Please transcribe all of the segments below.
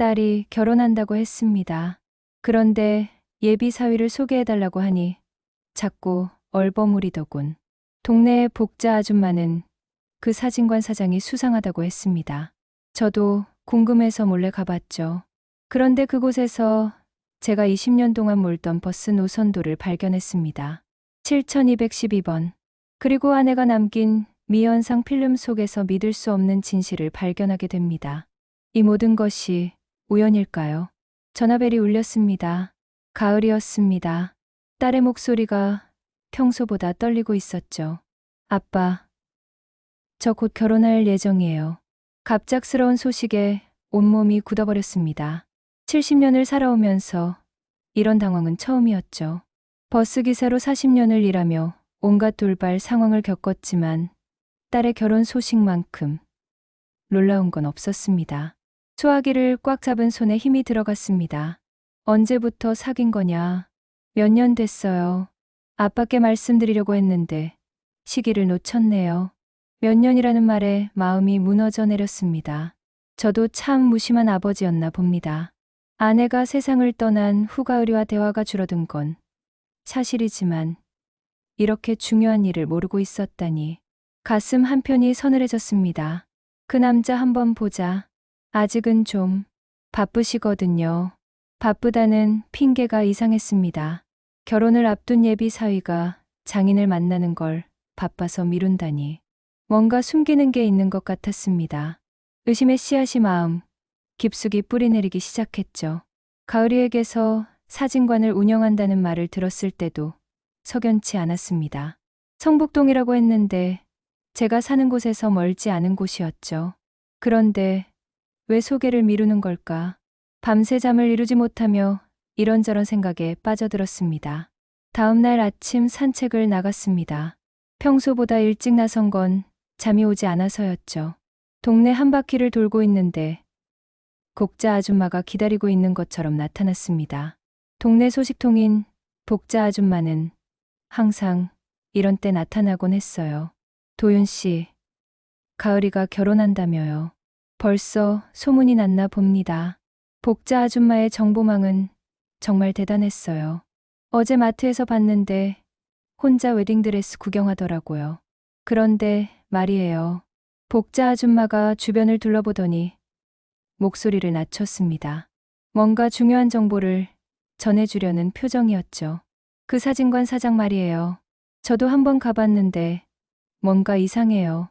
딸이 결혼한다고 했습니다. 그런데 예비 사위를 소개해달라고 하니 자꾸 얼버무리더군. 동네의 복자 아줌마는 그 사진관 사장이 수상하다고 했습니다. 저도 궁금해서 몰래 가봤죠. 그런데 그곳에서 제가 20년 동안 몰던 버스 노선도를 발견했습니다. 7212번. 그리고 아내가 남긴 미연상 필름 속에서 믿을 수 없는 진실을 발견하게 됩니다. 이 모든 것이 우연일까요? 전화벨이 울렸습니다. 가을이었습니다. 딸의 목소리가 평소보다 떨리고 있었죠. 아빠, 저 곧 결혼할 예정이에요. 갑작스러운 소식에 온몸이 굳어버렸습니다. 70년을 살아오면서 이런 당황은 처음이었죠. 버스기사로 40년을 일하며 온갖 돌발 상황을 겪었지만 딸의 결혼 소식만큼 놀라운 건 없었습니다. 소화기를 꽉 잡은 손에 힘이 들어갔습니다. 언제부터 사귄 거냐? 몇 년 됐어요. 아빠께 말씀드리려고 했는데 시기를 놓쳤네요. 몇 년이라는 말에 마음이 무너져 내렸습니다. 저도 참 무심한 아버지였나 봅니다. 아내가 세상을 떠난 후 가을이와 대화가 줄어든 건 사실이지만 이렇게 중요한 일을 모르고 있었다니 가슴 한편이 서늘해졌습니다. 그 남자 한번 보자. 아직은 좀 바쁘시거든요. 바쁘다는 핑계가 이상했습니다. 결혼을 앞둔 예비 사위가 장인을 만나는 걸 바빠서 미룬다니. 뭔가 숨기는 게 있는 것 같았습니다. 의심의 씨앗이 마음 깊숙이 뿌리내리기 시작했죠. 가을이에게서 사진관을 운영한다는 말을 들었을 때도 석연치 않았습니다. 성북동이라고 했는데 제가 사는 곳에서 멀지 않은 곳이었죠. 그런데 왜 소개를 미루는 걸까? 밤새 잠을 이루지 못하며 이런저런 생각에 빠져들었습니다. 다음 날 아침 산책을 나갔습니다. 평소보다 일찍 나선 건 잠이 오지 않아서였죠. 동네 한 바퀴를 돌고 있는데 복자 아줌마가 기다리고 있는 것처럼 나타났습니다. 동네 소식통인 복자 아줌마는 항상 이런 때 나타나곤 했어요. 도윤 씨, 가을이가 결혼한다며요. 벌써 소문이 났나 봅니다. 복자 아줌마의 정보망은 정말 대단했어요. 어제 마트에서 봤는데 혼자 웨딩드레스 구경하더라고요. 그런데 말이에요. 복자 아줌마가 주변을 둘러보더니 목소리를 낮췄습니다. 뭔가 중요한 정보를 전해주려는 표정이었죠. 그 사진관 사장 말이에요. 저도 한번 가봤는데 뭔가 이상해요.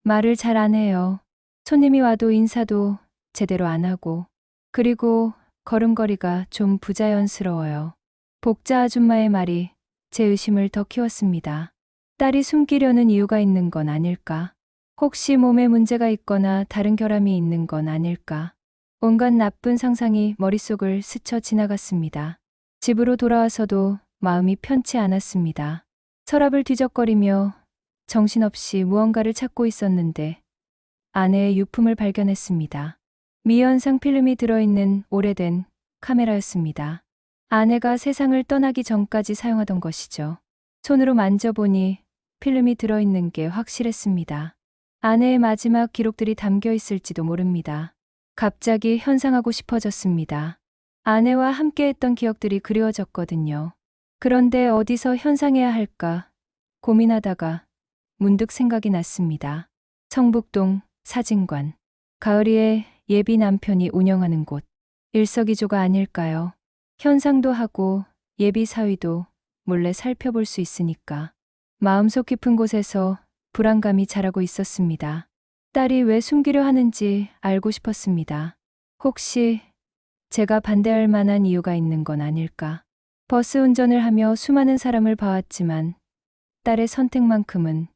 말을 잘 안 해요. 손님이 와도 인사도 제대로 안 하고, 그리고 걸음걸이가 좀 부자연스러워요. 복자 아줌마의 말이 제 의심을 더 키웠습니다. 딸이 숨기려는 이유가 있는 건 아닐까? 혹시 몸에 문제가 있거나 다른 결함이 있는 건 아닐까? 온갖 나쁜 상상이 머릿속을 스쳐 지나갔습니다. 집으로 돌아와서도 마음이 편치 않았습니다. 서랍을 뒤적거리며 정신없이 무언가를 찾고 있었는데 아내의 유품을 발견했습니다. 미연상 필름이 들어있는 오래된 카메라였습니다. 아내가 세상을 떠나기 전까지 사용하던 것이죠. 손으로 만져보니 필름이 들어있는 게 확실했습니다. 아내의 마지막 기록들이 담겨 있을지도 모릅니다. 갑자기 현상하고 싶어졌습니다. 아내와 함께했던 기억들이 그리워졌거든요. 그런데 어디서 현상해야 할까 고민하다가 문득 생각이 났습니다. 성북동 사진관. 가을이의 예비 남편이 운영하는 곳. 일석이조가 아닐까요? 현상도 하고 예비 사위도 몰래 살펴볼 수 있으니까. 마음속 깊은 곳에서 불안감이 자라고 있었습니다. 딸이 왜 숨기려 하는지 알고 싶었습니다. 혹시 제가 반대할 만한 이유가 있는 건 아닐까? 버스 운전을 하며 수많은 사람을 봐왔지만 딸의 선택만큼은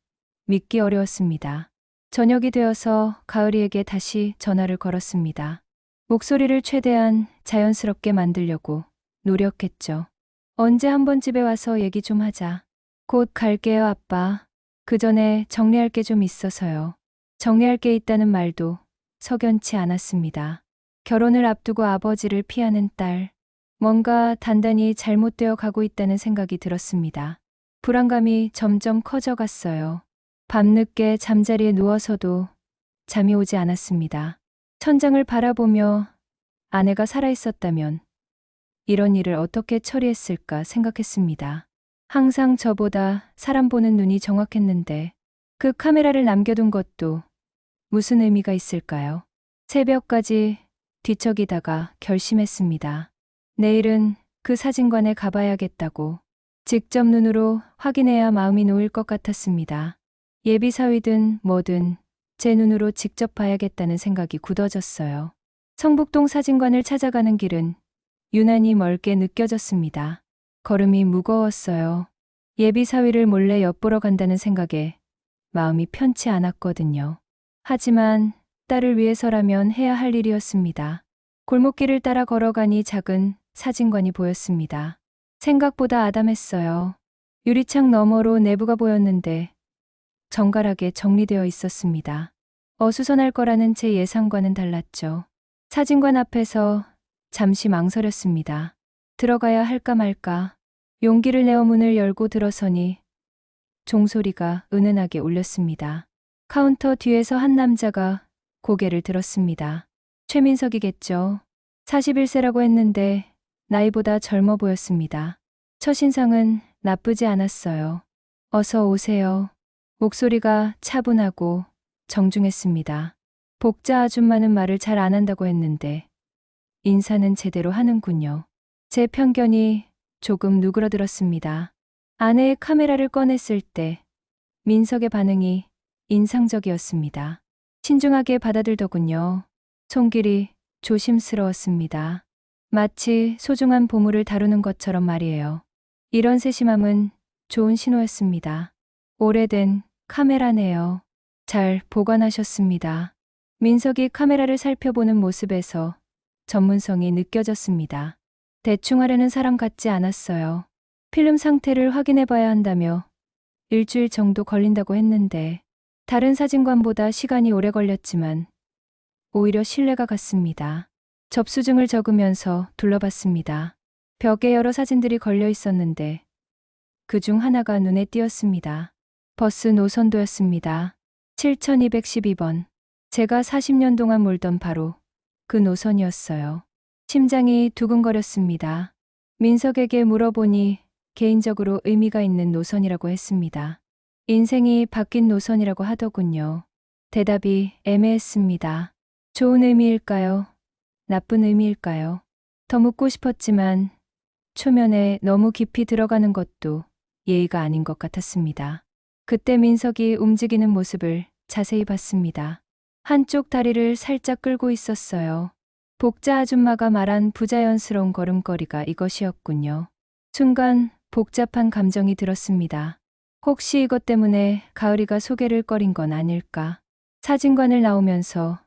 믿기 어려웠습니다. 저녁이 되어서 가을이에게 다시 전화를 걸었습니다. 목소리를 최대한 자연스럽게 만들려고 노력했죠. 언제 한번 집에 와서 얘기 좀 하자. 곧 갈게요, 아빠. 그 전에 정리할 게 좀 있어서요. 정리할 게 있다는 말도 석연치 않았습니다. 결혼을 앞두고 아버지를 피하는 딸. 뭔가 단단히 잘못되어 가고 있다는 생각이 들었습니다. 불안감이 점점 커져갔어요. 밤늦게 잠자리에 누워서도 잠이 오지 않았습니다. 천장을 바라보며 아내가 살아있었다면 이런 일을 어떻게 처리했을까 생각했습니다. 항상 저보다 사람 보는 눈이 정확했는데 그 카메라를 남겨둔 것도 무슨 의미가 있을까요? 새벽까지 뒤척이다가 결심했습니다. 내일은 그 사진관에 가봐야겠다고. 직접 눈으로 확인해야 마음이 놓일 것 같았습니다. 예비사위든 뭐든 제 눈으로 직접 봐야겠다는 생각이 굳어졌어요. 성북동 사진관을 찾아가는 길은 유난히 멀게 느껴졌습니다. 걸음이 무거웠어요. 예비사위를 몰래 엿보러 간다는 생각에 마음이 편치 않았거든요. 하지만 딸을 위해서라면 해야 할 일이었습니다. 골목길을 따라 걸어가니 작은 사진관이 보였습니다. 생각보다 아담했어요. 유리창 너머로 내부가 보였는데 정갈하게 정리되어 있었습니다. 어수선할 거라는 제 예상과는 달랐죠. 사진관 앞에서 잠시 망설였습니다. 들어가야 할까 말까. 용기를 내어 문을 열고 들어서니 종소리가 은은하게 울렸습니다. 카운터 뒤에서 한 남자가 고개를 들었습니다. 최민석이겠죠. 41세라고 했는데 나이보다 젊어 보였습니다. 첫인상은 나쁘지 않았어요. 어서 오세요. 목소리가 차분하고 정중했습니다. 복자 아줌마는 말을 잘 안 한다고 했는데 인사는 제대로 하는군요. 제 편견이 조금 누그러들었습니다. 아내의 카메라를 꺼냈을 때 민석의 반응이 인상적이었습니다. 신중하게 받아들더군요. 손길이 조심스러웠습니다. 마치 소중한 보물을 다루는 것처럼 말이에요. 이런 세심함은 좋은 신호였습니다. 오래된 카메라네요. 잘 보관하셨습니다. 민석이 카메라를 살펴보는 모습에서 전문성이 느껴졌습니다. 대충 하려는 사람 같지 않았어요. 필름 상태를 확인해 봐야 한다며 일주일 정도 걸린다고 했는데 다른 사진관보다 시간이 오래 걸렸지만 오히려 신뢰가 갔습니다. 접수증을 적으면서 둘러봤습니다. 벽에 여러 사진들이 걸려 있었는데 그중 하나가 눈에 띄었습니다. 버스 노선도였습니다. 7212번. 제가 40년 동안 몰던 바로 그 노선이었어요. 심장이 두근거렸습니다. 민석에게 물어보니 개인적으로 의미가 있는 노선이라고 했습니다. 인생이 바뀐 노선이라고 하더군요. 대답이 애매했습니다. 좋은 의미일까요? 나쁜 의미일까요? 더 묻고 싶었지만 초면에 너무 깊이 들어가는 것도 예의가 아닌 것 같았습니다. 그때 민석이 움직이는 모습을 자세히 봤습니다. 한쪽 다리를 살짝 끌고 있었어요. 복자 아줌마가 말한 부자연스러운 걸음걸이가 이것이었군요. 순간 복잡한 감정이 들었습니다. 혹시 이것 때문에 가을이가 소개를 꺼린 건 아닐까? 사진관을 나오면서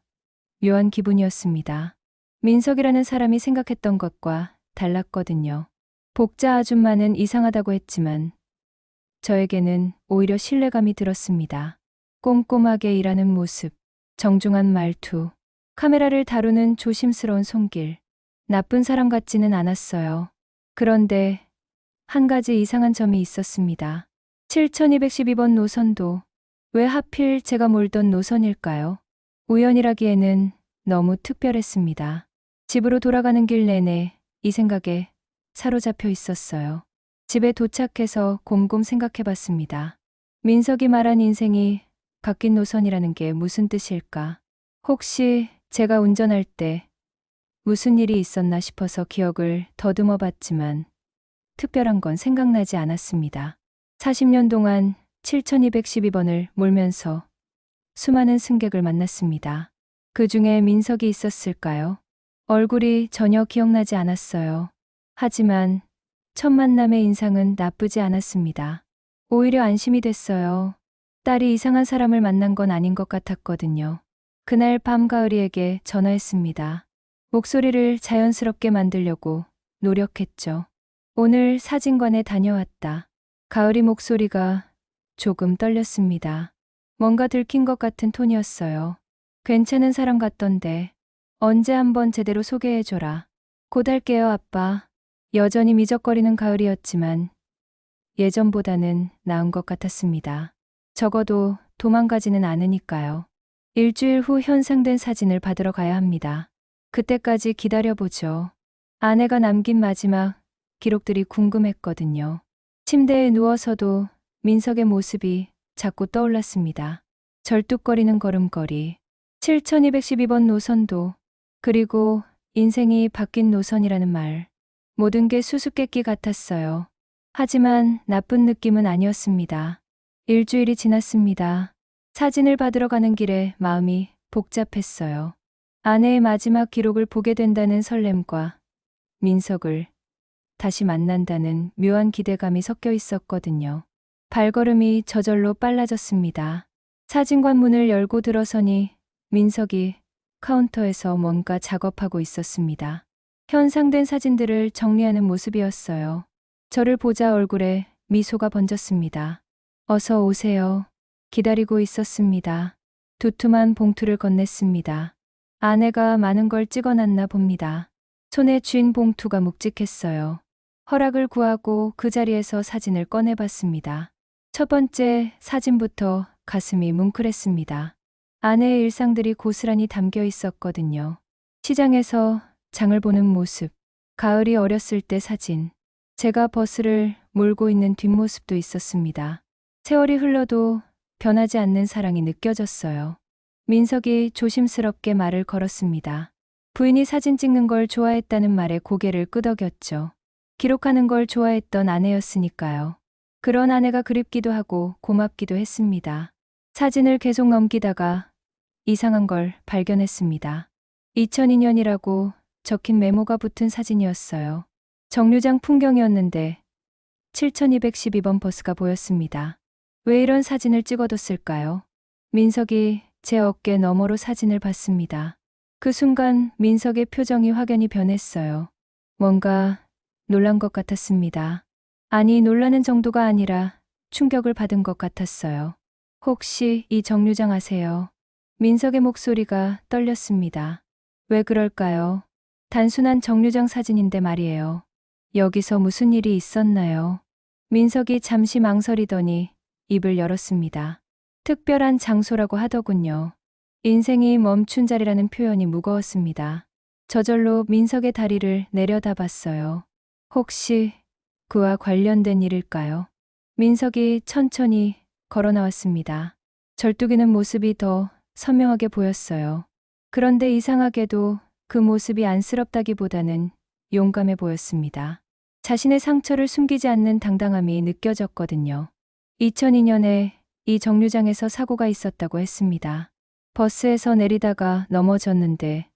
묘한 기분이었습니다. 민석이라는 사람이 생각했던 것과 달랐거든요. 복자 아줌마는 이상하다고 했지만 저에게는 오히려 신뢰감이 들었습니다. 꼼꼼하게 일하는 모습, 정중한 말투, 카메라를 다루는 조심스러운 손길. 나쁜 사람 같지는 않았어요. 그런데 한 가지 이상한 점이 있었습니다. 7212번 노선도 왜 하필 제가 몰던 노선일까요? 우연이라기에는 너무 특별했습니다. 집으로 돌아가는 길 내내 이 생각에 사로잡혀 있었어요. 집에 도착해서 곰곰 생각해봤습니다. 민석이 말한 인생이 바뀐 노선이라는 게 무슨 뜻일까? 혹시 제가 운전할 때 무슨 일이 있었나 싶어서 기억을 더듬어 봤지만 특별한 건 생각나지 않았습니다. 40년 동안 7212번을 몰면서 수많은 승객을 만났습니다. 그 중에 민석이 있었을까요? 얼굴이 전혀 기억나지 않았어요. 하지만 첫 만남의 인상은 나쁘지 않았습니다. 오히려 안심이 됐어요. 딸이 이상한 사람을 만난 건 아닌 것 같았거든요. 그날 밤 가을이에게 전화했습니다. 목소리를 자연스럽게 만들려고 노력했죠. 오늘 사진관에 다녀왔다. 가을이 목소리가 조금 떨렸습니다. 뭔가 들킨 것 같은 톤이었어요. 괜찮은 사람 같던데 언제 한번 제대로 소개해줘라. 곧 할게요, 아빠. 여전히 미적거리는 가을이었지만 예전보다는 나은 것 같았습니다. 적어도 도망가지는 않으니까요. 일주일 후 현상된 사진을 받으러 가야 합니다. 그때까지 기다려보죠. 아내가 남긴 마지막 기록들이 궁금했거든요. 침대에 누워서도 민석의 모습이 자꾸 떠올랐습니다. 절뚝거리는 걸음걸이, 7212번 노선도, 그리고 인생이 바뀐 노선이라는 말. 모든 게 수수께끼 같았어요. 하지만 나쁜 느낌은 아니었습니다. 일주일이 지났습니다. 사진을 받으러 가는 길에 마음이 복잡했어요. 아내의 마지막 기록을 보게 된다는 설렘과 민석을 다시 만난다는 묘한 기대감이 섞여 있었거든요. 발걸음이 저절로 빨라졌습니다. 사진관 문을 열고 들어서니 민석이 카운터에서 뭔가 작업하고 있었습니다. 현상된 사진들을 정리하는 모습이었어요. 저를 보자 얼굴에 미소가 번졌습니다. 어서 오세요. 기다리고 있었습니다. 두툼한 봉투를 건넸습니다. 아내가 많은 걸 찍어놨나 봅니다. 손에 쥔 봉투가 묵직했어요. 허락을 구하고 그 자리에서 사진을 꺼내봤습니다. 첫 번째 사진부터 가슴이 뭉클했습니다. 아내의 일상들이 고스란히 담겨 있었거든요. 시장에서 장을 보는 모습, 가을이 어렸을 때 사진, 제가 버스를 몰고 있는 뒷모습도 있었습니다. 세월이 흘러도 변하지 않는 사랑이 느껴졌어요. 민석이 조심스럽게 말을 걸었습니다. 부인이 사진 찍는 걸 좋아했다는 말에 고개를 끄덕였죠. 기록하는 걸 좋아했던 아내였으니까요. 그런 아내가 그립기도 하고 고맙기도 했습니다. 사진을 계속 넘기다가 이상한 걸 발견했습니다. 2002년이라고 적힌 메모가 붙은 사진이었어요. 정류장 풍경이었는데 7212번 버스가 보였습니다. 왜 이런 사진을 찍어뒀을까요? 민석이 제 어깨 너머로 사진을 봤습니다. 그 순간 민석의 표정이 확연히 변했어요. 뭔가 놀란 것 같았습니다. 아니, 놀라는 정도가 아니라 충격을 받은 것 같았어요. 혹시 이 정류장 아세요? 민석의 목소리가 떨렸습니다. 왜 그럴까요? 단순한 정류장 사진인데 말이에요. 여기서 무슨 일이 있었나요? 민석이 잠시 망설이더니 입을 열었습니다. 특별한 장소라고 하더군요. 인생이 멈춘 자리라는 표현이 무거웠습니다. 저절로 민석의 다리를 내려다봤어요. 혹시 그와 관련된 일일까요? 민석이 천천히 걸어 나왔습니다. 절뚝이는 모습이 더 선명하게 보였어요. 그런데 이상하게도 그 모습이 안쓰럽다기보다는 용감해 보였습니다. 자신의 상처를 숨기지 않는 당당함이 느껴졌거든요. 2002년에 이 정류장에서 사고가 있었다고 했습니다. 버스에서 내리다가 넘어졌는데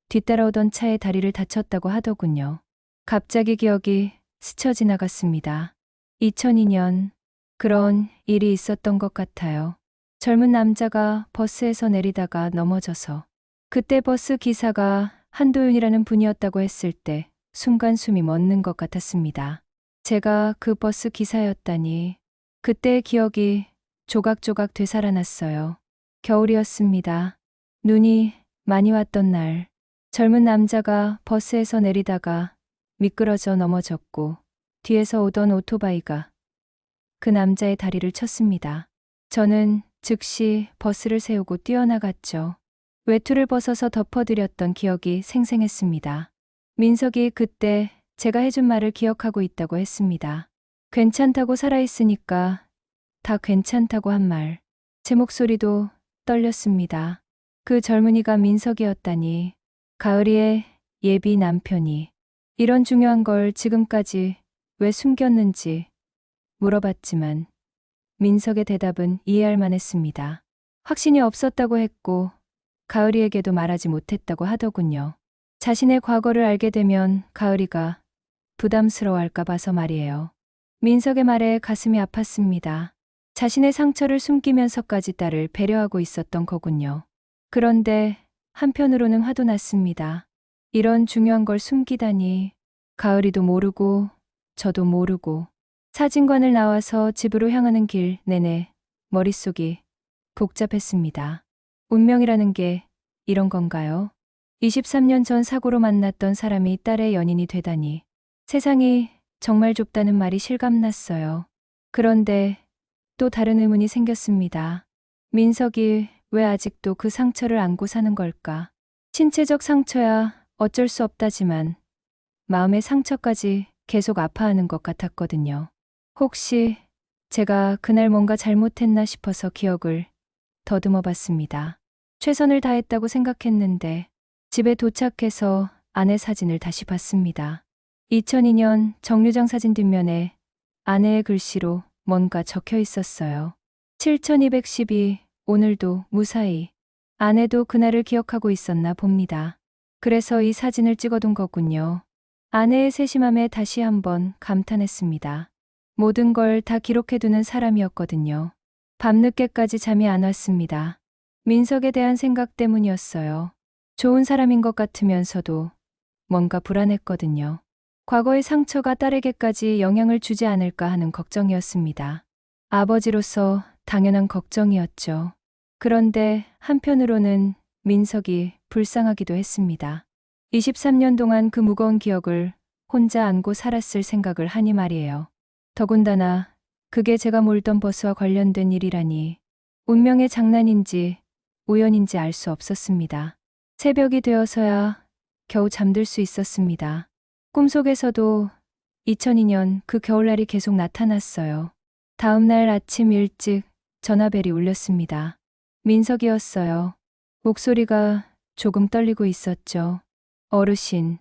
뒤따라오던 차에 다리를 다쳤다고 하더군요. 갑자기 기억이 스쳐 지나갔습니다. 2002년, 그런 일이 있었던 것 같아요. 젊은 남자가 버스에서 내리다가 넘어져서 그때 버스 기사가 한도윤이라는 분이었다고 했을 때 순간 숨이 멎는 것 같았습니다. 제가 그 버스 기사였다니. 그때의 기억이 조각조각 되살아났어요. 겨울이었습니다. 눈이 많이 왔던 날, 젊은 남자가 버스에서 내리다가 미끄러져 넘어졌고 뒤에서 오던 오토바이가 그 남자의 다리를 쳤습니다. 저는 즉시 버스를 세우고 뛰어나갔죠. 외투를 벗어서 덮어드렸던 기억이 생생했습니다. 민석이 그때 제가 해준 말을 기억하고 있다고 했습니다. 괜찮다고 살아있으니까 다 괜찮다고 한 말. 제 목소리도 떨렸습니다. 그 젊은이가 민석이었다니. 가을이의 예비 남편이. 이런 중요한 걸 지금까지 왜 숨겼는지 물어봤지만 민석의 대답은 이해할 만했습니다. 확신이 없었다고 했고 가을이에게도 말하지 못했다고 하더군요. 자신의 과거를 알게 되면 가을이가 부담스러워할까 봐서 말이에요. 민석의 말에 가슴이 아팠습니다. 자신의 상처를 숨기면서까지 딸을 배려하고 있었던 거군요. 그런데 한편으로는 화도 났습니다. 이런 중요한 걸 숨기다니. 가을이도 모르고 저도 모르고 사진관을 나와서 집으로 향하는 길 내내 머릿속이 복잡했습니다. 운명이라는 게 이런 건가요? 23년 전 사고로 만났던 사람이 딸의 연인이 되다니. 세상이 정말 좁다는 말이 실감났어요. 그런데 또 다른 의문이 생겼습니다. 민석이 왜 아직도 그 상처를 안고 사는 걸까? 신체적 상처야 어쩔 수 없다지만 마음의 상처까지 계속 아파하는 것 같았거든요. 혹시 제가 그날 뭔가 잘못했나 싶어서 기억을 더듬어 봤습니다. 최선을 다했다고 생각했는데 집에 도착해서 아내 사진을 다시 봤습니다. 2002년 정류장 사진 뒷면에 아내의 글씨로 뭔가 적혀 있었어요. 7212 오늘도 무사히. 아내도 그날을 기억하고 있었나 봅니다. 그래서 이 사진을 찍어둔 거군요. 아내의 세심함에 다시 한번 감탄했습니다. 모든 걸 다 기록해두는 사람이었거든요. 밤늦게까지 잠이 안 왔습니다. 민석에 대한 생각 때문이었어요. 좋은 사람인 것 같으면서도 뭔가 불안했거든요. 과거의 상처가 딸에게까지 영향을 주지 않을까 하는 걱정이었습니다. 아버지로서 당연한 걱정이었죠. 그런데 한편으로는 민석이 불쌍하기도 했습니다. 23년 동안 그 무거운 기억을 혼자 안고 살았을 생각을 하니 말이에요. 더군다나 그게 제가 몰던 버스와 관련된 일이라니 운명의 장난인지 우연인지 알 수 없었습니다. 새벽이 되어서야 겨우 잠들 수 있었습니다. 꿈속에서도 2002년 그 겨울날이 계속 나타났어요. 다음 날 아침 일찍 전화벨이 울렸습니다. 민석이었어요. 목소리가 조금 떨리고 있었죠. 어르신,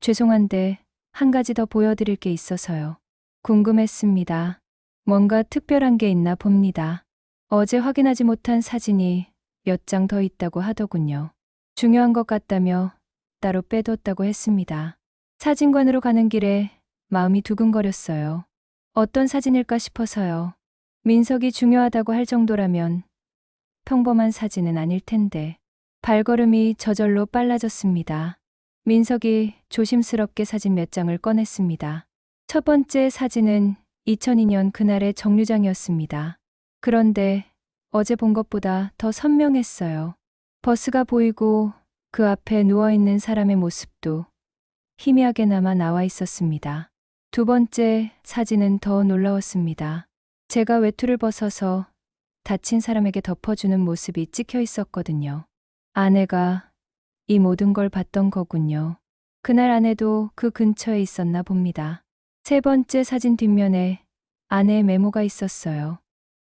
죄송한데 한 가지 더 보여드릴 게 있어서요. 궁금했습니다. 뭔가 특별한 게 있나 봅니다. 어제 확인하지 못한 사진이 몇 장 더 있다고 하더군요. 중요한 것 같다며 따로 빼뒀다고 했습니다. 사진관으로 가는 길에 마음이 두근거렸어요. 어떤 사진일까 싶어서요. 민석이 중요하다고 할 정도라면 평범한 사진은 아닐 텐데. 발걸음이 저절로 빨라졌습니다. 민석이 조심스럽게 사진 몇 장을 꺼냈습니다. 첫 번째 사진은 2002년 그날의 정류장이었습니다. 그런데 어제 본 것보다 더 선명했어요. 버스가 보이고 그 앞에 누워있는 사람의 모습도 희미하게나마 나와 있었습니다. 두 번째 사진은 더 놀라웠습니다. 제가 외투를 벗어서 다친 사람에게 덮어주는 모습이 찍혀 있었거든요. 아내가 이 모든 걸 봤던 거군요. 그날 아내도 그 근처에 있었나 봅니다. 세 번째 사진 뒷면에 아내의 메모가 있었어요.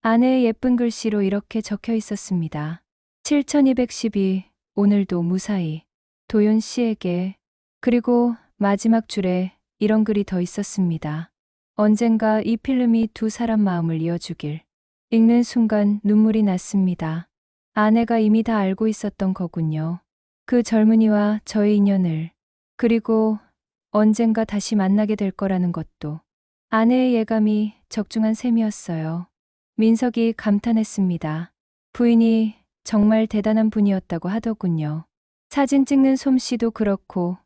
아내의 예쁜 글씨로 이렇게 적혀 있었습니다. 7212 오늘도 무사히 도윤 씨에게. 그리고 마지막 줄에 이런 글이 더 있었습니다. 언젠가 이 필름이 두 사람 마음을 이어주길. 읽는 순간 눈물이 났습니다. 아내가 이미 다 알고 있었던 거군요. 그 젊은이와 저의 인연을. 그리고 언젠가 다시 만나게 될 거라는 것도. 아내의 예감이 적중한 셈이었어요. 민석이 감탄했습니다. 부인이 정말 대단한 분이었다고 하더군요. 사진 찍는 솜씨도 그렇고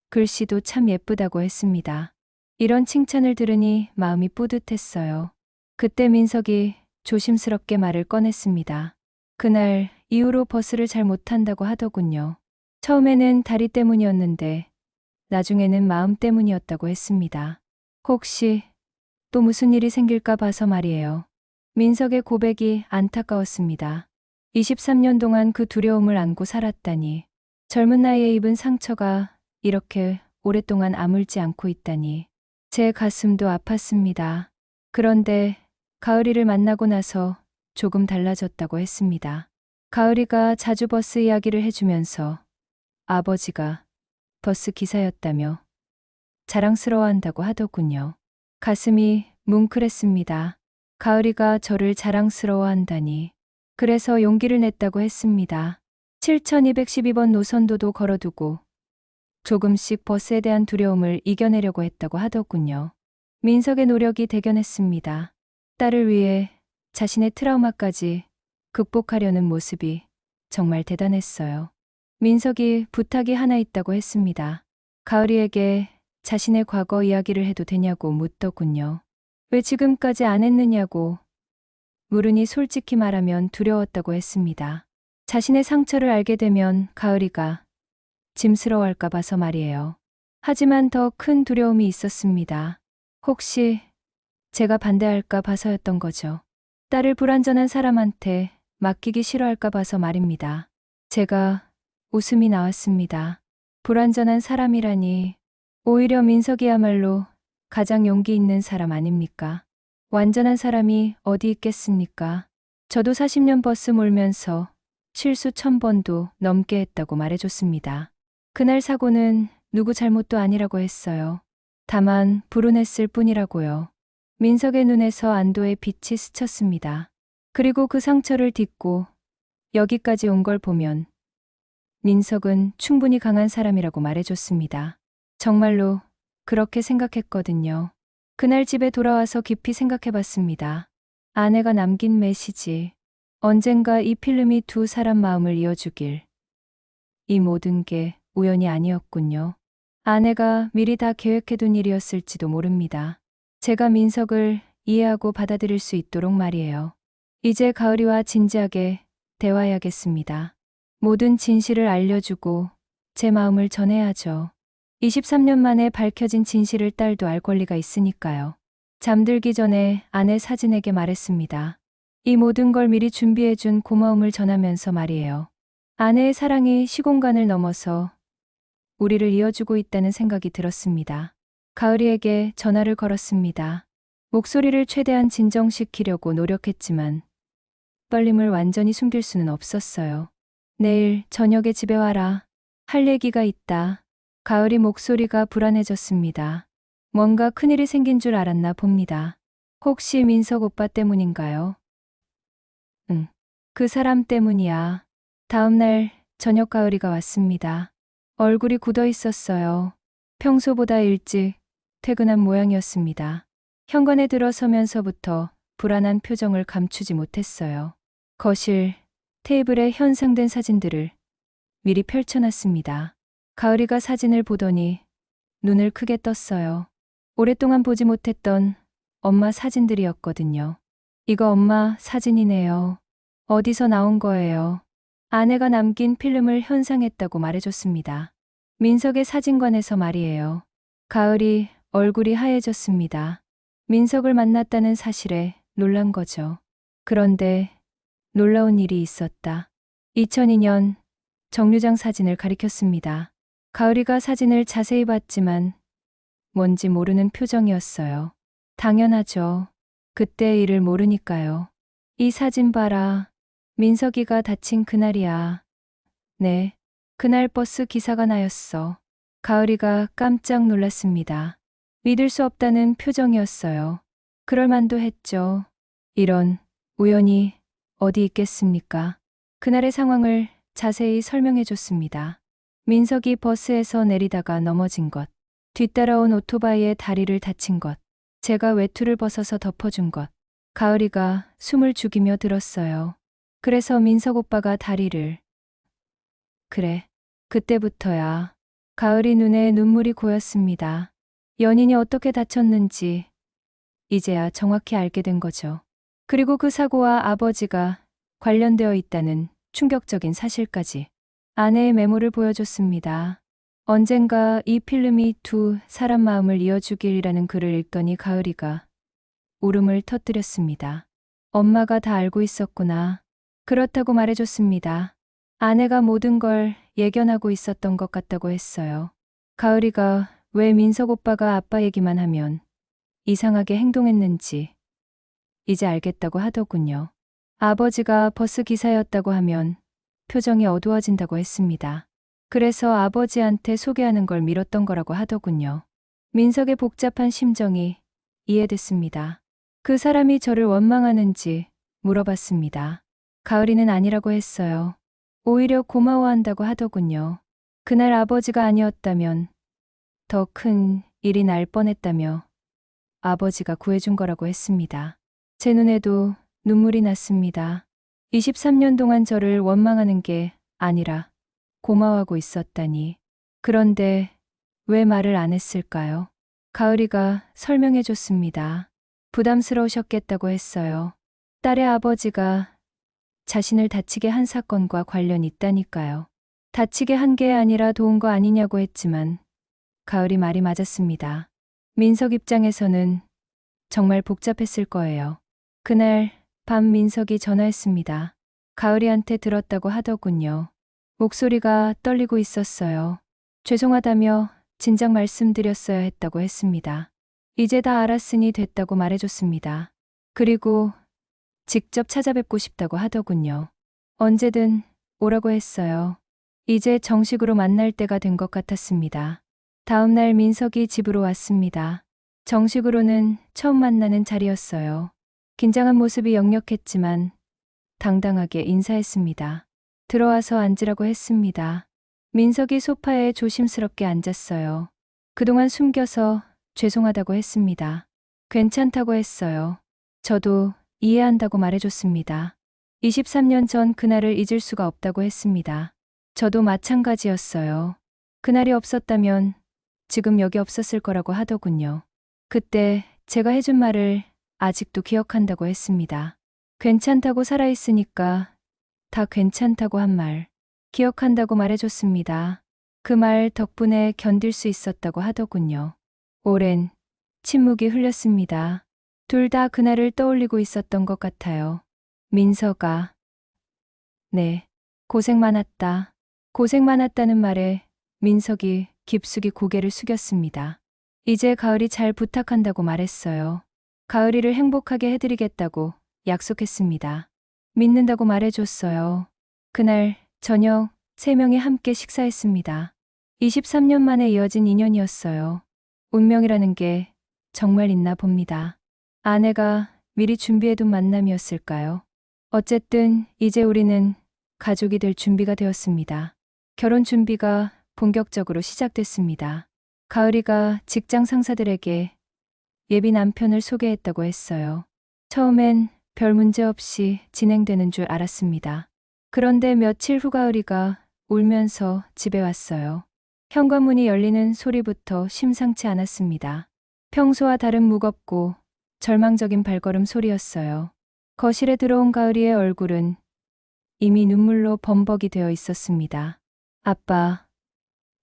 글씨도 참 예쁘다고 했습니다. 이런 칭찬을 들으니 마음이 뿌듯했어요. 그때 민석이 조심스럽게 말을 꺼냈습니다. 그날 이후로 버스를 잘 못 탄다고 하더군요. 처음에는 다리 때문이었는데 나중에는 마음 때문이었다고 했습니다. 혹시 또 무슨 일이 생길까 봐서 말이에요. 민석의 고백이 안타까웠습니다. 23년 동안 그 두려움을 안고 살았다니. 젊은 나이에 입은 상처가 이렇게 오랫동안 아물지 않고 있다니. 제 가슴도 아팠습니다. 그런데 가을이를 만나고 나서 조금 달라졌다고 했습니다. 가을이가 자주 버스 이야기를 해주면서 아버지가 버스 기사였다며 자랑스러워한다고 하더군요. 가슴이 뭉클했습니다. 가을이가 저를 자랑스러워한다니. 그래서 용기를 냈다고 했습니다. 7212번 노선도도 걸어두고 조금씩 버스에 대한 두려움을 이겨내려고 했다고 하더군요. 민석의 노력이 대견했습니다. 딸을 위해 자신의 트라우마까지 극복하려는 모습이 정말 대단했어요. 민석이 부탁이 하나 있다고 했습니다. 가을이에게 자신의 과거 이야기를 해도 되냐고 묻더군요. 왜 지금까지 안 했느냐고 물으니 솔직히 말하면 두려웠다고 했습니다. 자신의 상처를 알게 되면 가을이가 짐스러워할까 봐서 말이에요. 하지만 더 큰 두려움이 있었습니다. 혹시 제가 반대할까 봐서였던 거죠. 딸을 불완전한 사람한테 맡기기 싫어할까 봐서 말입니다. 제가 웃음이 나왔습니다. 불완전한 사람이라니. 오히려 민석이야말로 가장 용기 있는 사람 아닙니까? 완전한 사람이 어디 있겠습니까? 저도 40년 버스 몰면서 실수 1000번도 넘게 했다고 말해줬습니다. 그날 사고는 누구 잘못도 아니라고 했어요. 다만 불운했을 뿐이라고요. 민석의 눈에서 안도의 빛이 스쳤습니다. 그리고 그 상처를 딛고 여기까지 온 걸 보면 민석은 충분히 강한 사람이라고 말해줬습니다. 정말로 그렇게 생각했거든요. 그날 집에 돌아와서 깊이 생각해봤습니다. 아내가 남긴 메시지. 언젠가 이 필름이 두 사람 마음을 이어주길. 이 모든 게 우연이 아니었군요. 아내가 미리 다 계획해둔 일이었을지도 모릅니다. 제가 민석을 이해하고 받아들일 수 있도록 말이에요. 이제 가을이와 진지하게 대화해야겠습니다. 모든 진실을 알려주고 제 마음을 전해야죠. 23년 만에 밝혀진 진실을 딸도 알 권리가 있으니까요. 잠들기 전에 아내 사진에게 말했습니다. 이 모든 걸 미리 준비해준 고마움을 전하면서 말이에요. 아내의 사랑이 시공간을 넘어서 우리를 이어주고 있다는 생각이 들었습니다. 가을이에게 전화를 걸었습니다. 목소리를 최대한 진정시키려고 노력했지만 떨림을 완전히 숨길 수는 없었어요. 내일 저녁에 집에 와라. 할 얘기가 있다. 가을이 목소리가 불안해졌습니다. 뭔가 큰일이 생긴 줄 알았나 봅니다. 혹시 민석 오빠 때문인가요? 응. 그 사람 때문이야. 다음 날 저녁 가을이가 왔습니다. 얼굴이 굳어 있었어요. 평소보다 일찍 퇴근한 모양이었습니다. 현관에 들어서면서부터 불안한 표정을 감추지 못했어요. 거실, 테이블에 현상된 사진들을 미리 펼쳐놨습니다. 가을이가 사진을 보더니 눈을 크게 떴어요. 오랫동안 보지 못했던 엄마 사진들이었거든요. 이거 엄마 사진이네요. 어디서 나온 거예요? 아내가 남긴 필름을 현상했다고 말해줬습니다. 민석의 사진관에서 말이에요. 가을이 얼굴이 하얘졌습니다. 민석을 만났다는 사실에 놀란 거죠. 그런데 놀라운 일이 있었다. 2002년 정류장 사진을 가리켰습니다. 가을이가 사진을 자세히 봤지만 뭔지 모르는 표정이었어요. 당연하죠. 그때 일을 모르니까요. 이 사진 봐라. 민석이가 다친 그날이야. 네. 그날 버스 기사가 나였어. 가을이가 깜짝 놀랐습니다. 믿을 수 없다는 표정이었어요. 그럴 만도 했죠. 이런 우연이 어디 있겠습니까? 그날의 상황을 자세히 설명해 줬습니다. 민석이 버스에서 내리다가 넘어진 것, 뒤따라온 오토바이의 다리를 다친 것, 제가 외투를 벗어서 덮어준 것, 가을이가 숨을 죽이며 들었어요. 그래서 민석 오빠가 다리를. 그래. 그때부터야. 가을이 눈에 눈물이 고였습니다. 연인이 어떻게 다쳤는지 이제야 정확히 알게 된 거죠. 그리고 그 사고와 아버지가 관련되어 있다는 충격적인 사실까지. 아내의 메모를 보여줬습니다. 언젠가 이 필름이 두 사람 마음을 이어주길이라는 글을 읽더니 가을이가 울음을 터뜨렸습니다. 엄마가 다 알고 있었구나. 그렇다고 말해줬습니다. 아내가 모든 걸 예견하고 있었던 것 같다고 했어요. 가을이가 왜 민석 오빠가 아빠 얘기만 하면 이상하게 행동했는지 이제 알겠다고 하더군요. 아버지가 버스 기사였다고 하면 표정이 어두워진다고 했습니다. 그래서 아버지한테 소개하는 걸 미뤘던 거라고 하더군요. 민석의 복잡한 심정이 이해됐습니다. 그 사람이 저를 원망하는지 물어봤습니다. 가을이는 아니라고 했어요. 오히려 고마워한다고 하더군요. 그날 아버지가 아니었다면 더 큰 일이 날 뻔했다며 아버지가 구해준 거라고 했습니다. 제 눈에도 눈물이 났습니다. 23년 동안 저를 원망하는 게 아니라 고마워하고 있었다니. 그런데 왜 말을 안 했을까요? 가을이가 설명해 줬습니다. 부담스러우셨겠다고 했어요. 딸의 아버지가 자신을 다치게 한 사건과 관련이 있다니까요. 다치게 한 게 아니라 도운 거 아니냐고 했지만 가을이 말이 맞았습니다. 민석 입장에서는 정말 복잡했을 거예요. 그날 밤 민석이 전화했습니다. 가을이한테 들었다고 하더군요. 목소리가 떨리고 있었어요. 죄송하다며 진작 말씀드렸어야 했다고 했습니다. 이제 다 알았으니 됐다고 말해줬습니다. 그리고 직접 찾아뵙고 싶다고 하더군요. 언제든 오라고 했어요. 이제 정식으로 만날 때가 된 것 같았습니다. 다음 날 민석이 집으로 왔습니다. 정식으로는 처음 만나는 자리였어요. 긴장한 모습이 역력했지만 당당하게 인사했습니다. 들어와서 앉으라고 했습니다. 민석이 소파에 조심스럽게 앉았어요. 그동안 숨겨서 죄송하다고 했습니다. 괜찮다고 했어요. 저도 이해한다고 말해줬습니다. 23년 전 그날을 잊을 수가 없다고 했습니다. 저도 마찬가지였어요. 그날이 없었다면 지금 여기 없었을 거라고 하더군요. 그때 제가 해준 말을 아직도 기억한다고 했습니다. 괜찮다고 살아있으니까 다 괜찮다고 한 말, 기억한다고 말해줬습니다. 그 말 덕분에 견딜 수 있었다고 하더군요. 오랜 침묵이 흘렸습니다. 둘 다 그날을 떠올리고 있었던 것 같아요. 민서가, 네, 고생 많았다. 고생 많았다는 말에 민석이 깊숙이 고개를 숙였습니다. 이제 가을이 잘 부탁한다고 말했어요. 가을이를 행복하게 해드리겠다고 약속했습니다. 믿는다고 말해줬어요. 그날 저녁 3명이 함께 식사했습니다. 23년 만에 이어진 인연이었어요. 운명이라는 게 정말 있나 봅니다. 아내가 미리 준비해둔 만남이었을까요? 어쨌든 이제 우리는 가족이 될 준비가 되었습니다. 결혼 준비가 본격적으로 시작됐습니다. 가을이가 직장 상사들에게 예비 남편을 소개했다고 했어요. 처음엔 별 문제 없이 진행되는 줄 알았습니다. 그런데 며칠 후 가을이가 울면서 집에 왔어요. 현관문이 열리는 소리부터 심상치 않았습니다. 평소와 다른 무겁고 절망적인 발걸음 소리였어요. 거실에 들어온 가을이의 얼굴은 이미 눈물로 범벅이 되어 있었습니다. 아빠,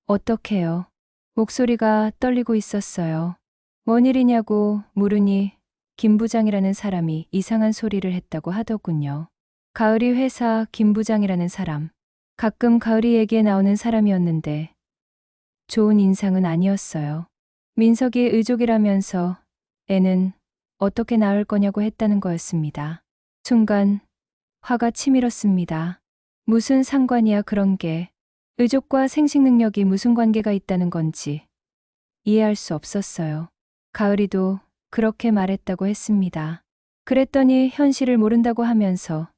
어떡해요? 목소리가 떨리고 있었어요. 뭔 일이냐고 물으니 김 부장이라는 사람이 이상한 소리를 했다고 하더군요. 가을이 회사 김 부장이라는 사람. 가끔 가을이 얘기에 나오는 사람이었는데 좋은 인상은 아니었어요. 민석이 의족이라면서 애는 어떻게 낳을 거냐고 했다는 거였습니다. 순간 화가 치밀었습니다. 무슨 상관이야 그런 게. 의족과 생식 능력이 무슨 관계가 있다는 건지 이해할 수 없었어요. 가을이도 그렇게 말했다고 했습니다. 그랬더니 현실을 모른다고 하면서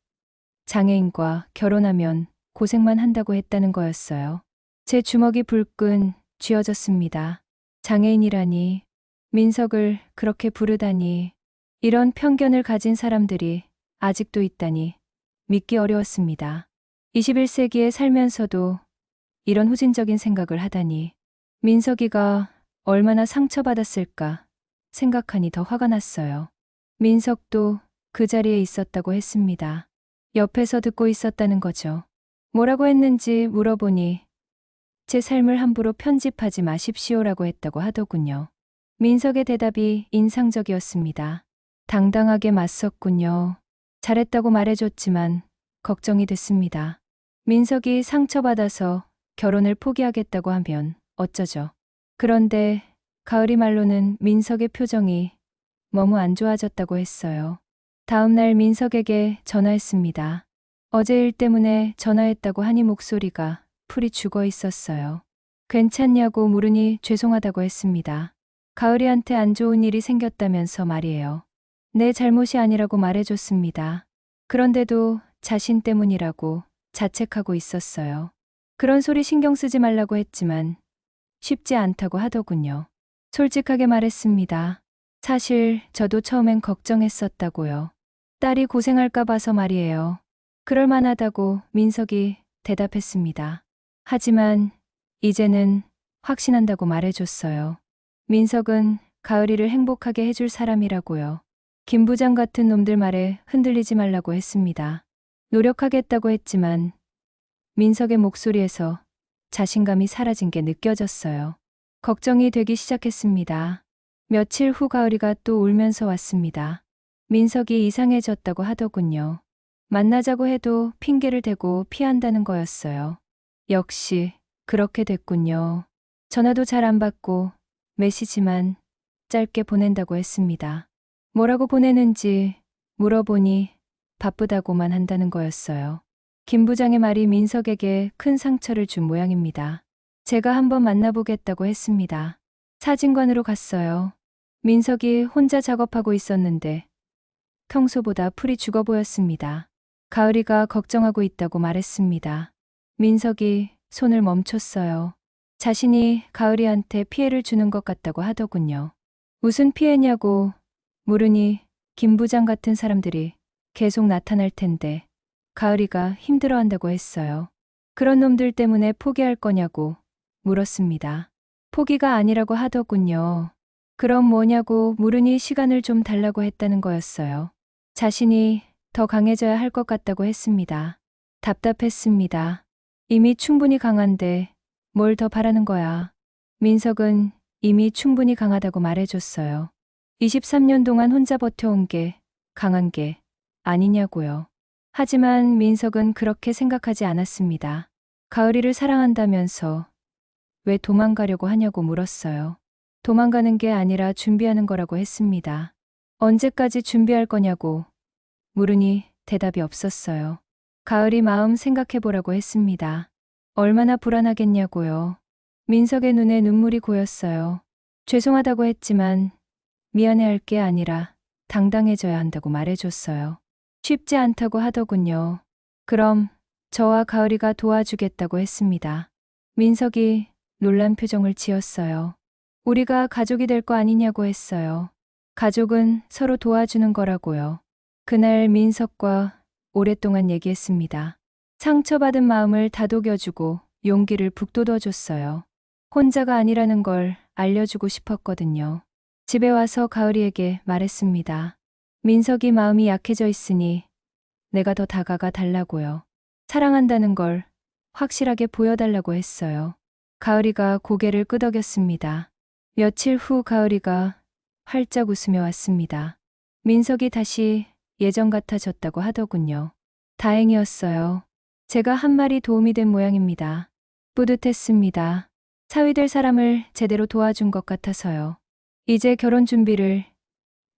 장애인과 결혼하면 고생만 한다고 했다는 거였어요. 제 주먹이 불끈 쥐어졌습니다. 장애인이라니, 민석을 그렇게 부르다니, 이런 편견을 가진 사람들이 아직도 있다니 믿기 어려웠습니다. 21세기에 살면서도 이런 후진적인 생각을 하다니, 민석이가 얼마나 상처받았을까 생각하니 더 화가 났어요. 민석도 그 자리에 있었다고 했습니다. 옆에서 듣고 있었다는 거죠. 뭐라고 했는지 물어보니 제 삶을 함부로 편집하지 마십시오라고 했다고 하더군요. 민석의 대답이 인상적이었습니다. 당당하게 맞섰군요. 잘했다고 말해줬지만 걱정이 됐습니다. 민석이 상처받아서 결혼을 포기하겠다고 하면 어쩌죠? 그런데 가을이 말로는 민석의 표정이 너무 안 좋아졌다고 했어요. 다음 날 민석에게 전화했습니다. 어제 일 때문에 전화했다고 하니 목소리가 풀이 죽어 있었어요. 괜찮냐고 물으니 죄송하다고 했습니다. 가을이한테 안 좋은 일이 생겼다면서 말이에요. 내 잘못이 아니라고 말해줬습니다. 그런데도 자신 때문이라고 자책하고 있었어요. 그런 소리 신경 쓰지 말라고 했지만 쉽지 않다고 하더군요. 솔직하게 말했습니다. 사실 저도 처음엔 걱정했었다고요. 딸이 고생할까 봐서 말이에요. 그럴 만하다고 민석이 대답했습니다. 하지만 이제는 확신한다고 말해줬어요. 민석은 가을이를 행복하게 해줄 사람이라고요. 김 부장 같은 놈들 말에 흔들리지 말라고 했습니다. 노력하겠다고 했지만 민석의 목소리에서 자신감이 사라진 게 느껴졌어요. 걱정이 되기 시작했습니다. 며칠 후 가을이가 또 울면서 왔습니다. 민석이 이상해졌다고 하더군요. 만나자고 해도 핑계를 대고 피한다는 거였어요. 역시 그렇게 됐군요. 전화도 잘 안 받고 메시지만 짧게 보낸다고 했습니다. 뭐라고 보내는지 물어보니 바쁘다고만 한다는 거였어요. 김 부장의 말이 민석에게 큰 상처를 준 모양입니다. 제가 한번 만나보겠다고 했습니다. 사진관으로 갔어요. 민석이 혼자 작업하고 있었는데 평소보다 풀이 죽어 보였습니다. 가을이가 걱정하고 있다고 말했습니다. 민석이 손을 멈췄어요. 자신이 가을이한테 피해를 주는 것 같다고 하더군요. 무슨 피해냐고 물으니 김 부장 같은 사람들이 계속 나타날 텐데 가을이가 힘들어한다고 했어요. 그런 놈들 때문에 포기할 거냐고 물었습니다. 포기가 아니라고 하더군요. 그럼 뭐냐고 물으니 시간을 좀 달라고 했다는 거였어요. 자신이 더 강해져야 할 것 같다고 했습니다. 답답했습니다. 이미 충분히 강한데 뭘 더 바라는 거야. 민석은 이미 충분히 강하다고 말해줬어요. 23년 동안 혼자 버텨온 게 강한 게 아니냐고요. 하지만 민석은 그렇게 생각하지 않았습니다. 가을이를 사랑한다면서 왜 도망가려고 하냐고 물었어요. 도망가는 게 아니라 준비하는 거라고 했습니다. 언제까지 준비할 거냐고 물으니 대답이 없었어요. 가을이 마음 생각해보라고 했습니다. 얼마나 불안하겠냐고요. 민석의 눈에 눈물이 고였어요. 죄송하다고 했지만 미안해할 게 아니라 당당해져야 한다고 말해줬어요. 쉽지 않다고 하더군요. 그럼 저와 가을이가 도와주겠다고 했습니다. 민석이 놀란 표정을 지었어요. 우리가 가족이 될 거 아니냐고 했어요. 가족은 서로 도와주는 거라고요. 그날 민석과 오랫동안 얘기했습니다. 상처받은 마음을 다독여주고 용기를 북돋워줬어요. 혼자가 아니라는 걸 알려주고 싶었거든요. 집에 와서 가을이에게 말했습니다. 민석이 마음이 약해져 있으니 내가 더 다가가 달라고요. 사랑한다는 걸 확실하게 보여달라고 했어요. 가을이가 고개를 끄덕였습니다. 며칠 후 가을이가 활짝 웃으며 왔습니다. 민석이 다시 예전 같아졌다고 하더군요. 다행이었어요. 제가 한 말이 도움이 된 모양입니다. 뿌듯했습니다. 사위 될 사람을 제대로 도와준 것 같아서요. 이제 결혼 준비를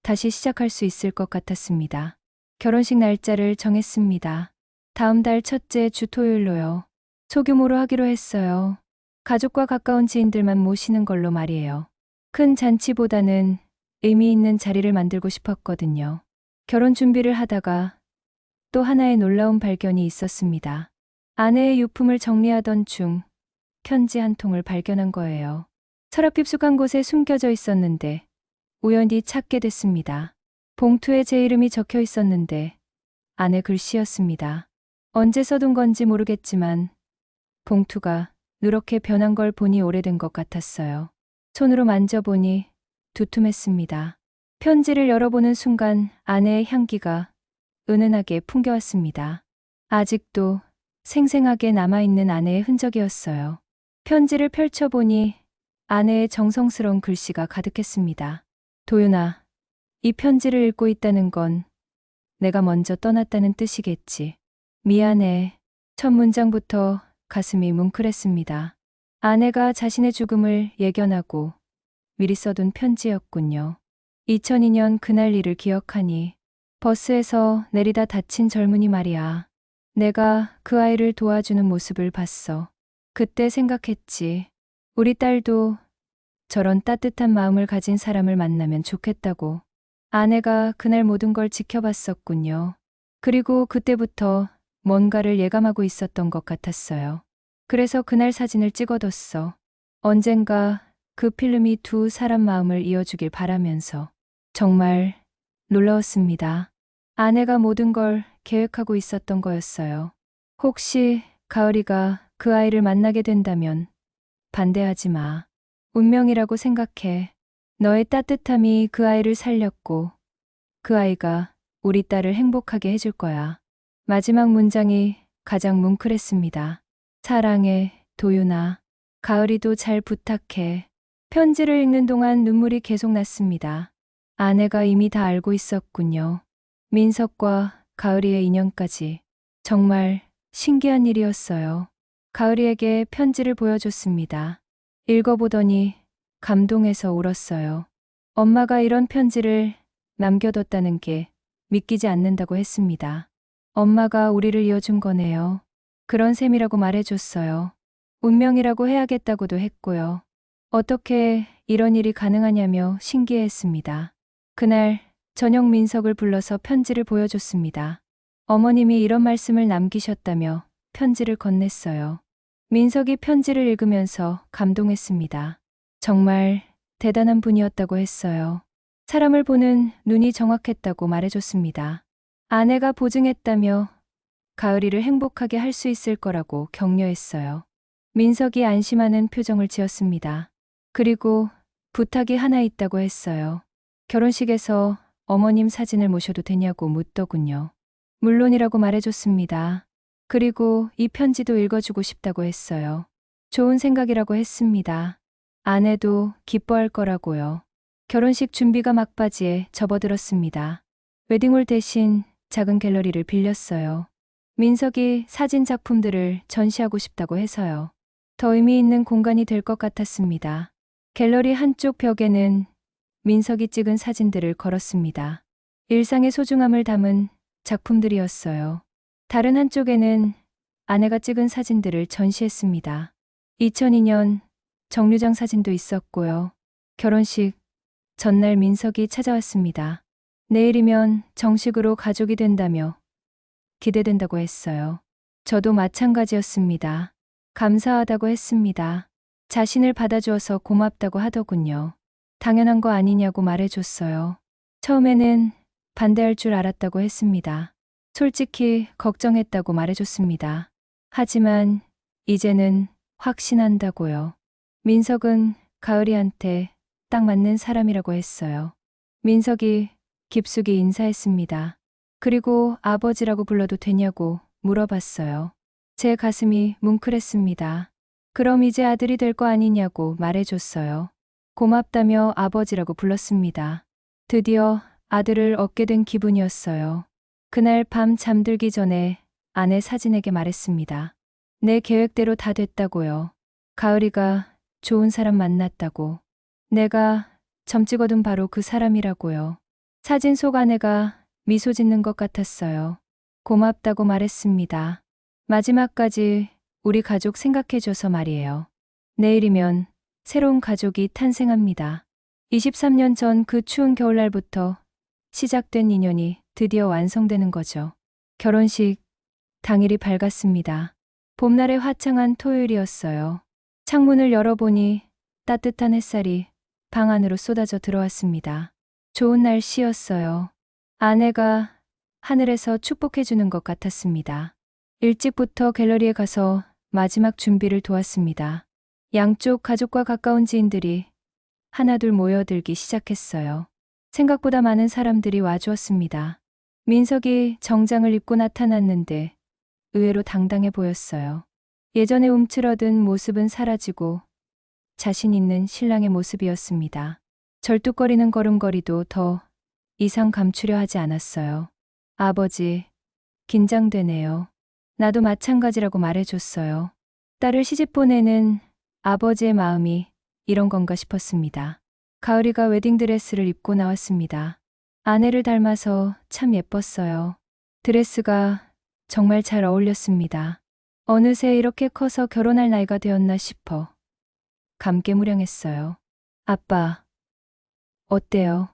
다시 시작할 수 있을 것 같았습니다. 결혼식 날짜를 정했습니다. 다음 달 첫째 주 토요일로요. 소규모로 하기로 했어요. 가족과 가까운 지인들만 모시는 걸로 말이에요. 큰 잔치보다는 의미 있는 자리를 만들고 싶었거든요. 결혼 준비를 하다가 또 하나의 놀라운 발견이 있었습니다. 아내의 유품을 정리하던 중 편지 한 통을 발견한 거예요. 서랍 깊숙한 곳에 숨겨져 있었는데 우연히 찾게 됐습니다. 봉투에 제 이름이 적혀 있었는데 안에 글씨였습니다. 언제 써둔 건지 모르겠지만 봉투가 누렇게 변한 걸 보니 오래된 것 같았어요. 손으로 만져보니 두툼했습니다. 편지를 열어보는 순간 아내의 향기가 은은하게 풍겨왔습니다. 아직도 생생하게 남아있는 아내의 흔적이었어요. 편지를 펼쳐보니 아내의 정성스러운 글씨가 가득했습니다. 도윤아, 이 편지를 읽고 있다는 건 내가 먼저 떠났다는 뜻이겠지. 미안해. 첫 문장부터 가슴이 뭉클했습니다. 아내가 자신의 죽음을 예견하고 미리 써둔 편지였군요. 2002년 그날 일을 기억하니 버스에서 내리다 다친 젊은이 말이야. 내가 그 아이를 도와주는 모습을 봤어. 그때 생각했지. 우리 딸도 저런 따뜻한 마음을 가진 사람을 만나면 좋겠다고. 아내가 그날 모든 걸 지켜봤었군요. 그리고 그때부터 뭔가를 예감하고 있었던 것 같았어요. 그래서 그날 사진을 찍어뒀어. 언젠가 그 필름이 두 사람 마음을 이어주길 바라면서. 정말 놀라웠습니다. 아내가 모든 걸 계획하고 있었던 거였어요. 혹시 가을이가 그 아이를 만나게 된다면 반대하지 마. 운명이라고 생각해. 너의 따뜻함이 그 아이를 살렸고 그 아이가 우리 딸을 행복하게 해줄 거야. 마지막 문장이 가장 뭉클했습니다. 사랑해, 도윤아. 가을이도 잘 부탁해. 편지를 읽는 동안 눈물이 계속 났습니다. 아내가 이미 다 알고 있었군요. 민석과 가을이의 인연까지. 정말 신기한 일이었어요. 가을이에게 편지를 보여줬습니다. 읽어보더니 감동해서 울었어요. 엄마가 이런 편지를 남겨뒀다는 게 믿기지 않는다고 했습니다. 엄마가 우리를 이어준 거네요. 그런 셈이라고 말해줬어요. 운명이라고 해야겠다고도 했고요. 어떻게 이런 일이 가능하냐며 신기해했습니다. 그날 저녁 민석을 불러서 편지를 보여줬습니다. 어머님이 이런 말씀을 남기셨다며 편지를 건넸어요. 민석이 편지를 읽으면서 감동했습니다. 정말 대단한 분이었다고 했어요. 사람을 보는 눈이 정확했다고 말해줬습니다. 아내가 보증했다며 가을이를 행복하게 할 수 있을 거라고 격려했어요. 민석이 안심하는 표정을 지었습니다. 그리고 부탁이 하나 있다고 했어요. 결혼식에서 어머님 사진을 모셔도 되냐고 묻더군요. 물론이라고 말해줬습니다. 그리고 이 편지도 읽어주고 싶다고 했어요. 좋은 생각이라고 했습니다. 아내도 기뻐할 거라고요. 결혼식 준비가 막바지에 접어들었습니다. 웨딩홀 대신 작은 갤러리를 빌렸어요. 민석이 사진 작품들을 전시하고 싶다고 해서요. 더 의미 있는 공간이 될 것 같았습니다. 갤러리 한쪽 벽에는 민석이 찍은 사진들을 걸었습니다. 일상의 소중함을 담은 작품들이었어요. 다른 한쪽에는 아내가 찍은 사진들을 전시했습니다. 2002년 정류장 사진도 있었고요. 결혼식 전날 민석이 찾아왔습니다. 내일이면 정식으로 가족이 된다며 기대된다고 했어요. 저도 마찬가지였습니다. 감사하다고 했습니다. 자신을 받아주어서 고맙다고 하더군요. 당연한 거 아니냐고 말해줬어요. 처음에는 반대할 줄 알았다고 했습니다. 솔직히 걱정했다고 말해줬습니다. 하지만 이제는 확신한다고요. 민석은 가을이한테 딱 맞는 사람이라고 했어요. 민석이 깊숙이 인사했습니다. 그리고 아버지라고 불러도 되냐고 물어봤어요. 제 가슴이 뭉클했습니다. 그럼 이제 아들이 될 거 아니냐고 말해줬어요. 고맙다며 아버지라고 불렀습니다. 드디어 아들을 얻게 된 기분이었어요. 그날 밤 잠들기 전에 아내 사진에게 말했습니다. 내 계획대로 다 됐다고요. 가을이가 좋은 사람 만났다고. 내가 점 찍어둔 바로 그 사람이라고요. 사진 속 아내가 미소 짓는 것 같았어요. 고맙다고 말했습니다. 마지막까지 우리 가족 생각해줘서 말이에요. 내일이면 새로운 가족이 탄생합니다. 23년 전 그 추운 겨울날부터 시작된 인연이 드디어 완성되는 거죠. 결혼식 당일이 밝았습니다. 봄날의 화창한 토요일이었어요. 창문을 열어보니 따뜻한 햇살이 방 안으로 쏟아져 들어왔습니다. 좋은 날씨였어요. 아내가 하늘에서 축복해주는 것 같았습니다. 일찍부터 갤러리에 가서 마지막 준비를 도왔습니다. 양쪽 가족과 가까운 지인들이 하나둘 모여들기 시작했어요. 생각보다 많은 사람들이 와주었습니다. 민석이 정장을 입고 나타났는데 의외로 당당해 보였어요. 예전에 움츠러든 모습은 사라지고 자신 있는 신랑의 모습이었습니다. 절뚝거리는 걸음걸이도 더 이상 감추려 하지 않았어요. 아버지, 긴장되네요. 나도 마찬가지라고 말해줬어요. 딸을 시집 보내는 아버지의 마음이 이런 건가 싶었습니다. 가을이가 웨딩드레스를 입고 나왔습니다. 아내를 닮아서 참 예뻤어요. 드레스가 정말 잘 어울렸습니다. 어느새 이렇게 커서 결혼할 나이가 되었나 싶어 감개무량했어요. 아빠, 어때요?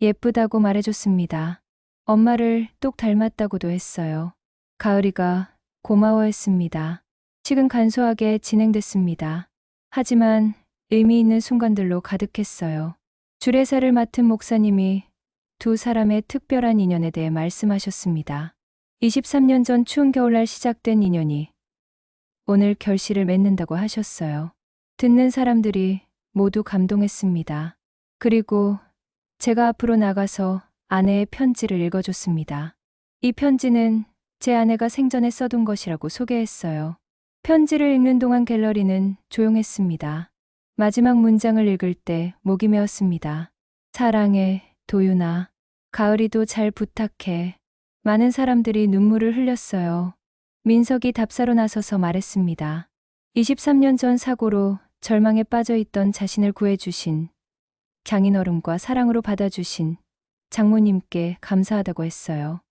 예쁘다고 말해줬습니다. 엄마를 똑 닮았다고도 했어요. 가을이가 고마워했습니다. 식은 간소하게 진행됐습니다. 하지만 의미 있는 순간들로 가득했어요. 주례사를 맡은 목사님이 두 사람의 특별한 인연에 대해 말씀하셨습니다. 23년 전 추운 겨울날 시작된 인연이 오늘 결실을 맺는다고 하셨어요. 듣는 사람들이 모두 감동했습니다. 그리고 제가 앞으로 나가서 아내의 편지를 읽어줬습니다. 이 편지는 제 아내가 생전에 써둔 것이라고 소개했어요. 편지를 읽는 동안 갤러리는 조용했습니다. 마지막 문장을 읽을 때 목이 메었습니다. 사랑해, 도윤아. 가을이도 잘 부탁해. 많은 사람들이 눈물을 흘렸어요. 민석이 답사로 나서서 말했습니다. 23년 전 사고로 절망에 빠져 있던 자신을 구해주신, 장인어른과 사랑으로 받아주신 장모님께 감사하다고 했어요.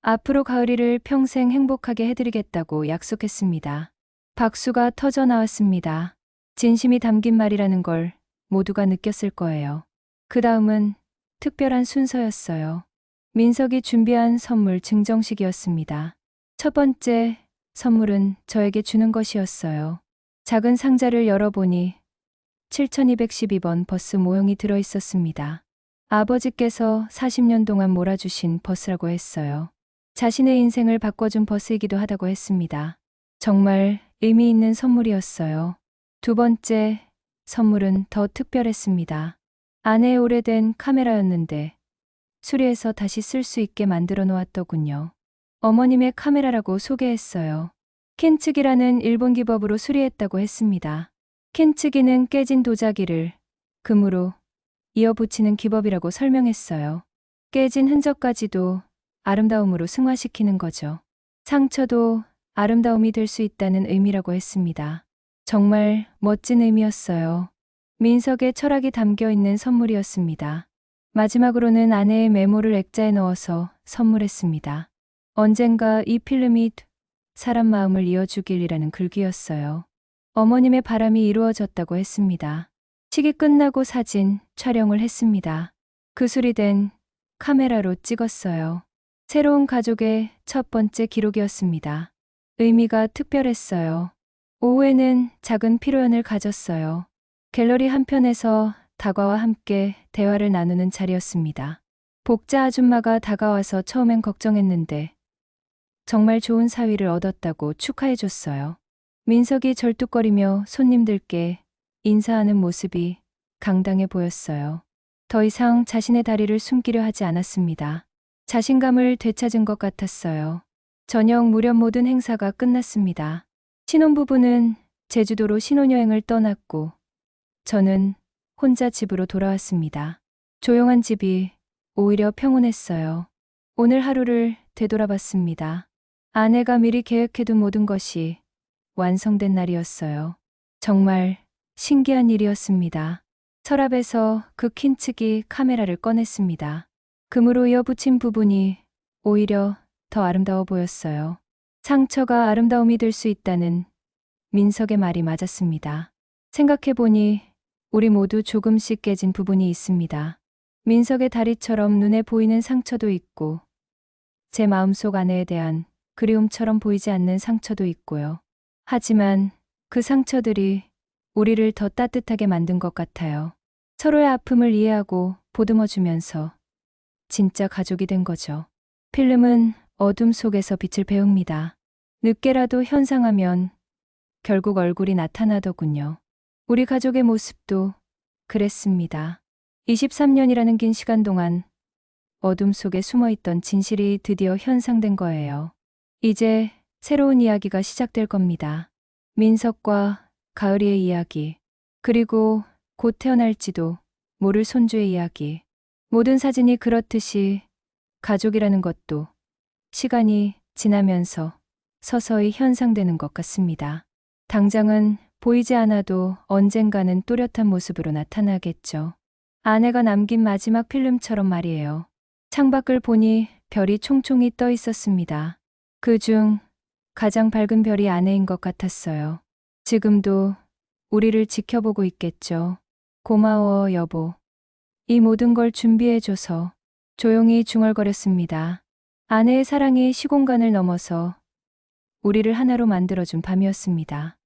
앞으로 가을이를 평생 행복하게 해드리겠다고 약속했습니다. 박수가 터져 나왔습니다. 진심이 담긴 말이라는 걸 모두가 느꼈을 거예요. 그 다음은 특별한 순서였어요. 민석이 준비한 선물 증정식이었습니다. 첫 번째 선물은 저에게 주는 것이었어요. 작은 상자를 열어보니 7212번 버스 모형이 들어있었습니다. 아버지께서 40년 동안 몰아주신 버스라고 했어요. 자신의 인생을 바꿔준 버스이기도 하다고 했습니다. 정말 의미 있는 선물이었어요. 두 번째 선물은 더 특별했습니다. 아내의 오래된 카메라였는데 수리해서 다시 쓸 수 있게 만들어 놓았더군요. 어머님의 카메라라고 소개했어요. 켄츠기라는 일본 기법으로 수리했다고 했습니다. 켄츠기는 깨진 도자기를 금으로 이어붙이는 기법이라고 설명했어요. 깨진 흔적까지도 아름다움으로 승화시키는 거죠. 상처도 아름다움이 될 수 있다는 의미라고 했습니다. 정말 멋진 의미였어요. 민석의 철학이 담겨 있는 선물이었습니다. 마지막으로는 아내의 메모를 액자에 넣어서 선물했습니다. 언젠가 이 필름이 사람 마음을 이어주길이라는 글귀였어요. 어머님의 바람이 이루어졌다고 했습니다. 식이 끝나고 사진 촬영을 했습니다. 그 수리된 카메라로 찍었어요. 새로운 가족의 첫 번째 기록이었습니다. 의미가 특별했어요. 오후에는 작은 피로연을 가졌어요. 갤러리 한편에서 다과와 함께 대화를 나누는 자리였습니다. 복자 아줌마가 다가와서 처음엔 걱정했는데 정말 좋은 사위를 얻었다고 축하해줬어요. 민석이 절뚝거리며 손님들께 인사하는 모습이 강당해 보였어요. 더 이상 자신의 다리를 숨기려 하지 않았습니다. 자신감을 되찾은 것 같았어요. 저녁 무렵 모든 행사가 끝났습니다. 신혼부부는 제주도로 신혼여행을 떠났고 저는 혼자 집으로 돌아왔습니다. 조용한 집이 오히려 평온했어요. 오늘 하루를 되돌아봤습니다. 아내가 미리 계획해둔 모든 것이 완성된 날이었어요. 정말 신기한 일이었습니다. 서랍에서 그 킨츠기 카메라를 꺼냈습니다. 금으로 이어붙인 부분이 오히려 더 아름다워 보였어요. 상처가 아름다움이 될 수 있다는 민석의 말이 맞았습니다. 생각해보니 우리 모두 조금씩 깨진 부분이 있습니다. 민석의 다리처럼 눈에 보이는 상처도 있고 제 마음속 아내에 대한 그리움처럼 보이지 않는 상처도 있고요. 하지만 그 상처들이 우리를 더 따뜻하게 만든 것 같아요. 서로의 아픔을 이해하고 보듬어주면서 진짜 가족이 된 거죠. 필름은 어둠 속에서 빛을 배웁니다. 늦게라도 현상하면 결국 얼굴이 나타나더군요. 우리 가족의 모습도 그랬습니다. 23년이라는 긴 시간 동안 어둠 속에 숨어있던 진실이 드디어 현상된 거예요. 이제 새로운 이야기가 시작될 겁니다. 민석과 가을이의 이야기, 그리고 곧 태어날지도 모를 손주의 이야기. 모든 사진이 그렇듯이 가족이라는 것도 시간이 지나면서 서서히 현상되는 것 같습니다. 당장은 보이지 않아도 언젠가는 또렷한 모습으로 나타나겠죠. 아내가 남긴 마지막 필름처럼 말이에요. 창밖을 보니 별이 총총히 떠 있었습니다. 그중 가장 밝은 별이 아내인 것 같았어요. 지금도 우리를 지켜보고 있겠죠. 고마워, 여보. 이 모든 걸 준비해줘서. 조용히 중얼거렸습니다. 아내의 사랑이 시공간을 넘어서 우리를 하나로 만들어준 밤이었습니다.